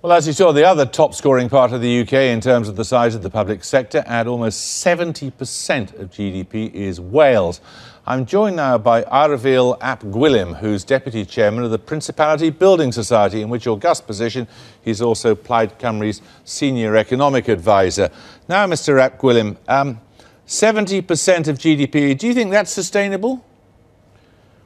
Well, as you saw, the other top-scoring part of the UK in terms of the size of the public sector, at almost 70% of GDP, is Wales. I'm joined now by Eurfyl ap Gwilym, who's Deputy Chairman of the Principality Building Society, in which august position he's also Plaid Cymru's Senior Economic Advisor. Now, Mr ap Gwilym, 70% of GDP, do you think that's sustainable?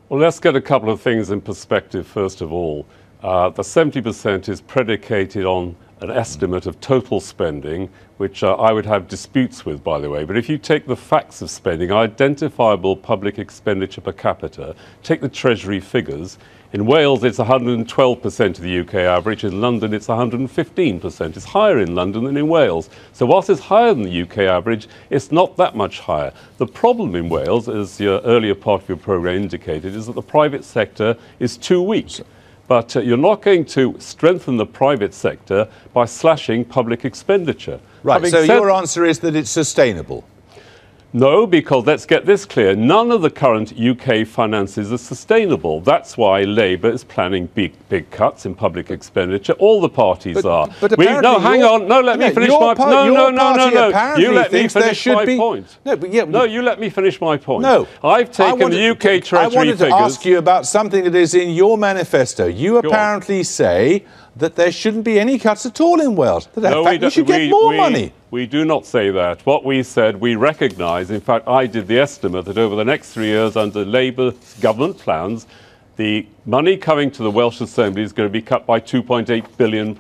Well, let's get a couple of things in perspective, first of all. The 70% is predicated on an estimate of total spending, which I would have disputes with, by the way. But if you take the facts of spending, identifiable public expenditure per capita, take the Treasury figures. In Wales, it's 112% of the UK average. In London, it's 115%. It's higher in London than in Wales. So whilst it's higher than the UK average, it's not that much higher. The problem in Wales, as your earlier part of your programme indicated, is that the private sector is too weak. But you're not going to strengthen the private sector by slashing public expenditure. Right, so your answer is that it's sustainable? No, because let's get this clear. None of the current UK finances are sustainable. That's why Labour is planning big cuts in public expenditure. All the parties are. But no, hang on. No, let me finish my point. No. You let me finish my point. No, you let me finish my point. No. I've taken the UK Treasury figures. I wanted to ask you about something that is in your manifesto. You apparently say that there shouldn't be any cuts at all in Wales. That in fact, we should get more money. We do not say that. What we said, we recognise, in fact, I did the estimate that over the next 3 years under Labour government plans, the money coming to the Welsh Assembly is going to be cut by £2.8 billion.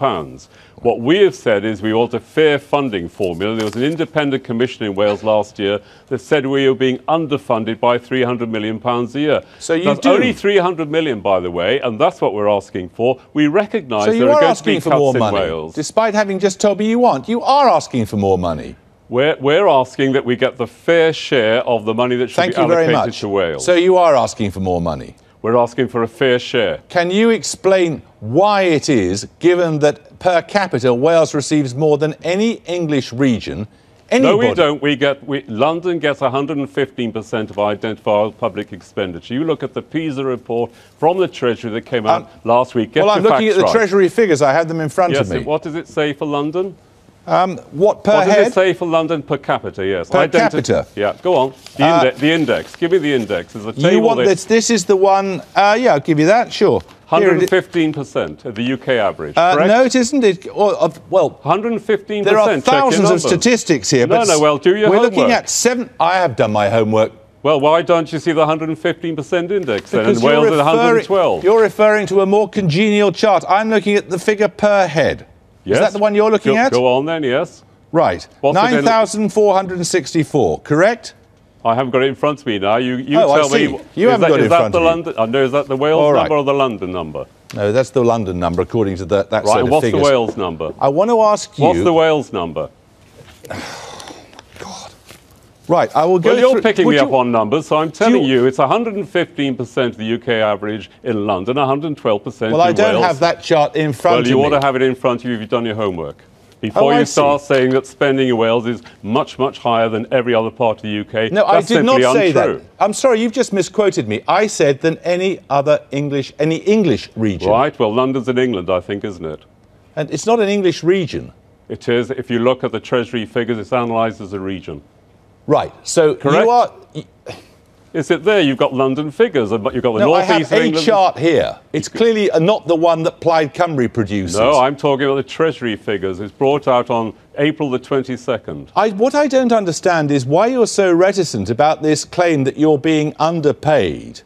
What we have said is we want a fair funding formula. There was an independent commission in Wales last year that said we were being underfunded by £300 million a year. So that's only £300 million, by the way, and that's what we're asking for. We recognise there are going to be cuts in Wales. Despite having just told me you are asking for more money. We're asking that we get the fair share of the money that should be allocated to Wales. So you are asking for more money? We're asking for a fair share. Can you explain why it is, given that per capita Wales receives more than any English region? Anybody? No, we don't. London gets 115% of identifiable public expenditure. You look at the PISA report from the Treasury that came out last week. I'm looking at the Treasury figures. I have them in front of me. What does it say for London? What per head? What does it say for London per capita? Yes. Per capita? Yeah, go on. The index. Give me the index. There's a table. You want this? This is the one. Yeah, I'll give you that. Sure. 115% of the UK average. Correct? No, it isn't. Well, 115%. There are thousands of statistics here. No, well, do your homework. We're looking at 7. I have done my homework. Well, why don't you see the 115% index then? And Wales is 112. You're referring to a more congenial chart. I'm looking at the figure per head. Yes. Is that the one you're looking at? Go on then, yes. Right. 9,464, correct? I haven't got it in front of me now. You tell me. You haven't got it in front of you. Is that the Wales number or the London number? No, that's the London number, according to that set of figures. Right, what's the Wales number? I want to ask you... What's the Wales number? God. Right, I will go Well, you're picking me up on numbers, so I'm telling you it's 115% of the UK average in London, 112% in Wales. Well, I don't have that chart in front of me. Well, you ought to have it in front of you if you've done your homework. Before you start saying that spending in Wales is much, much higher than every other part of the UK. No, I did not say that. I'm sorry, you've just misquoted me. I said than any English region. Right, well, London's in England, I think, isn't it? And it's not an English region. It is. If you look at the Treasury figures, it's analysed as a region. Right, so correct? You are... Is it there? You've got London figures, but you've got the north east of England. I have a chart here. It's clearly not the one that Plaid Cymru produces. No, I'm talking about the Treasury figures. It's brought out on April the 22nd. What I don't understand is why you're so reticent about this claim that you're being underpaid.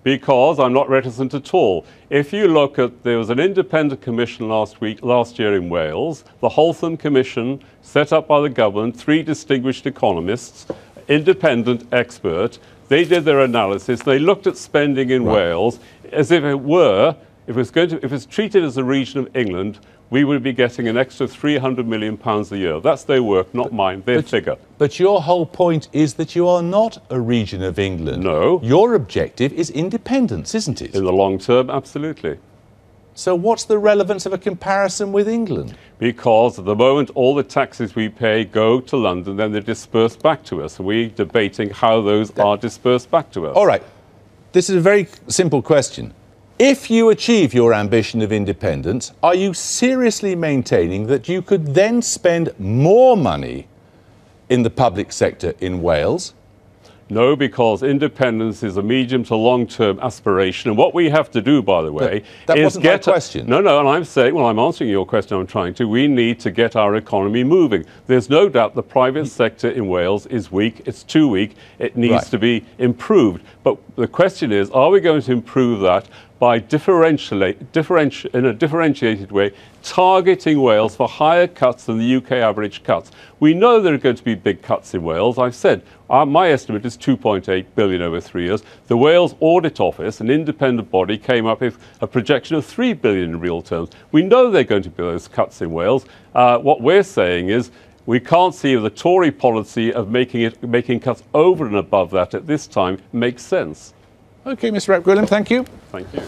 Because I'm not reticent at all. If you look at, there was an independent commission last year in Wales, the Wholesome Commission, set up by the government, 3 distinguished economists, independent expert. They did their analysis. They looked at spending in Wales as if it was treated as a region of England, we would be getting an extra £300 million a year. That's their work, not mine, their figure. But your whole point is that you are not a region of England. No. Your objective is independence, isn't it? In the long term, absolutely. So what's the relevance of a comparison with England? Because at the moment all the taxes we pay go to London, then they're dispersed back to us. We're debating how those are dispersed back to us. All right. This is a very simple question. If you achieve your ambition of independence, are you seriously maintaining that you could then spend more money in the public sector in Wales? No, because independence is a medium to long-term aspiration. And what we have to do, by the way, that is wasn't my question. No, and I'm saying, well, I'm answering your question. I'm trying to. We need to get our economy moving. There's no doubt the private sector in Wales is weak. It's too weak. It needs to be improved. But the question is, are we going to improve that by in a differentiated way, targeting Wales for higher cuts than the UK average cuts? We know there are going to be big cuts in Wales. I've said my estimate is 2.8 billion over 3 years. The Wales Audit Office, an independent body, came up with a projection of 3 billion in real terms. We know there are going to be those cuts in Wales. What we're saying is we can't see the Tory policy of making cuts over and above that at this time makes sense. OK, Mr. Gwilym, thank you. Thank you.